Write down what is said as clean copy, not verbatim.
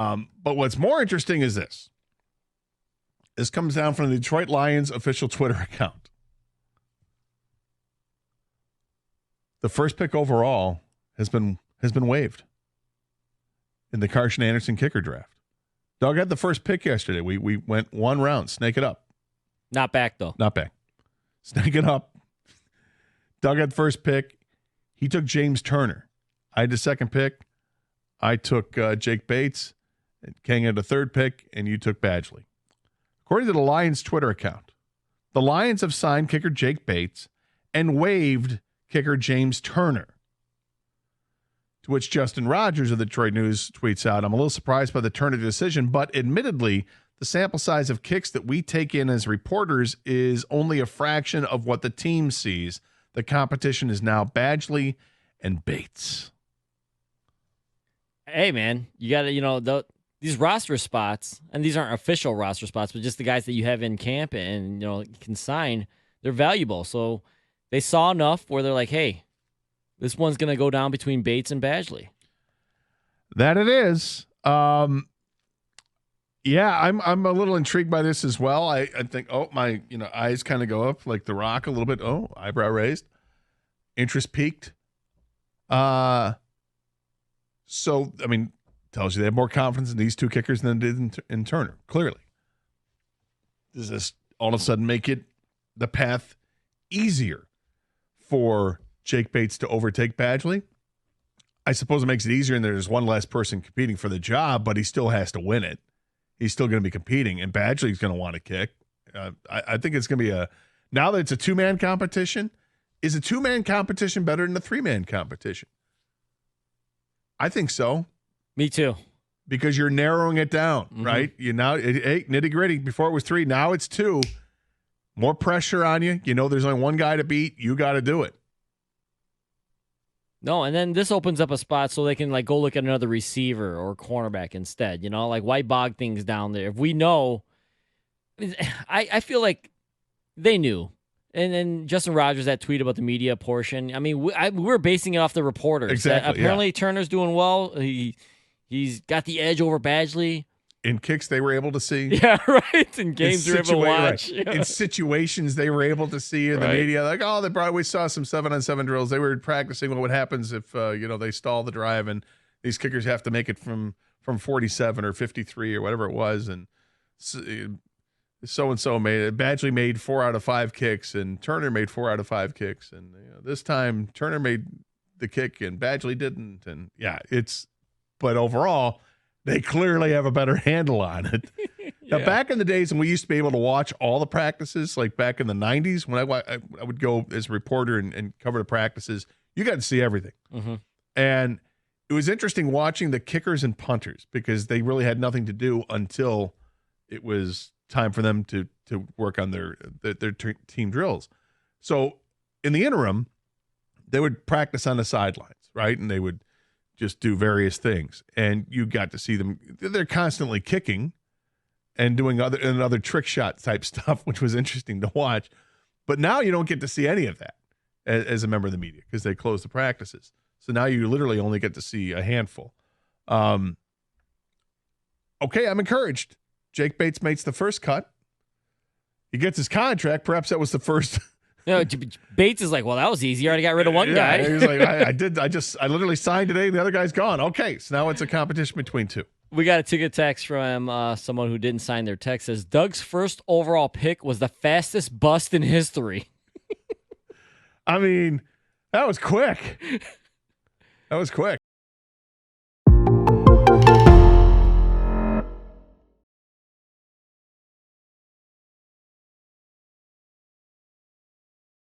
But what's more interesting is this. This comes down from the Detroit Lions official Twitter account. The first pick overall has been waived in the Karsch and Anderson kicker draft. Doug had the first pick yesterday. We went one round, snake it up. Not back, though. Not back. Snake it up. Doug had first pick. He took James Turner. I had the second pick. I took Jake Bates. Kang had the third pick, and you took Badgley. According to the Lions Twitter account, the Lions have signed kicker Jake Bates and waived kicker James Turner. To which Justin Rogers of the Detroit News tweets out, I'm a little surprised by the Turner decision, but admittedly, the sample size of kicks that we take in as reporters is only a fraction of what the team sees. The competition is now Badgley and Bates. Hey, man, you got to, these roster spots, and these aren't official roster spots, but just the guys that you have in camp and, can sign, they're valuable. So they saw enough where they're like, hey, this one's going to go down between Bates and Badgley. That it is. Yeah, I'm a little intrigued by this as well. I think, my eyes kind of go up like the Rock a little bit. Oh, eyebrow raised. Interest peaked. So, tells you they have more confidence in these two kickers than they did in Turner, clearly. Does this all of a sudden make it the path easier for Jake Bates to overtake Badgley? I suppose it makes it easier and there's one less person competing for the job, but he still has to win it. He's still going to be competing, and Badgley's going to want to kick. I think it's going to be now that it's a two-man competition, is a two-man competition better than a three-man competition? I think so. Me too. Because you're narrowing it down, right? You now, nitty-gritty. Before it was three, now it's two. More pressure on you. There's only one guy to beat. You got to do it. No, and then this opens up a spot so they can go look at another receiver or cornerback instead. Why bog things down there? If we know, I feel like they knew. And then Justin Rogers, that tweet about the media portion. We were basing it off the reporters. Exactly. Apparently, Turner's doing well. He's got the edge over Badgley. In kicks, they were able to see. Yeah, right. In games, they were able to watch. Right. In situations, they were able to see in the media. We saw some 7-on-7 drills. They were practicing what happens if, they stall the drive and these kickers have to make it from 47 or 53 or whatever it was. And so-and-so Badgley made 4 out of 5 kicks and Turner made 4 out of 5 kicks. And this time Turner made the kick and Badgley didn't. And but overall, they clearly have a better handle on it. Yeah. Now, back in the days when we used to be able to watch all the practices, like back in the 90s, when I would go as a reporter and cover the practices, you got to see everything. Mm-hmm. And it was interesting watching the kickers and punters because they really had nothing to do until it was time for them to work on their team drills. So in the interim, they would practice on the sidelines, right? And they would just do various things. And you got to see them. They're constantly kicking and doing other trick shot type stuff, which was interesting to watch. But now you don't get to see any of that as a member of the media because they close the practices. So now you literally only get to see a handful. Okay, I'm encouraged. Jake Bates makes the first cut. He gets his contract. Perhaps that was the first. Bates is like, well, that was easy. I already got rid of one guy. He's like, I literally signed today. And the other guy's gone. Okay, so now it's a competition between two. We got a ticket text from someone who didn't sign their text. Says Doug's first overall pick was the fastest bust in history. That was quick. That was quick.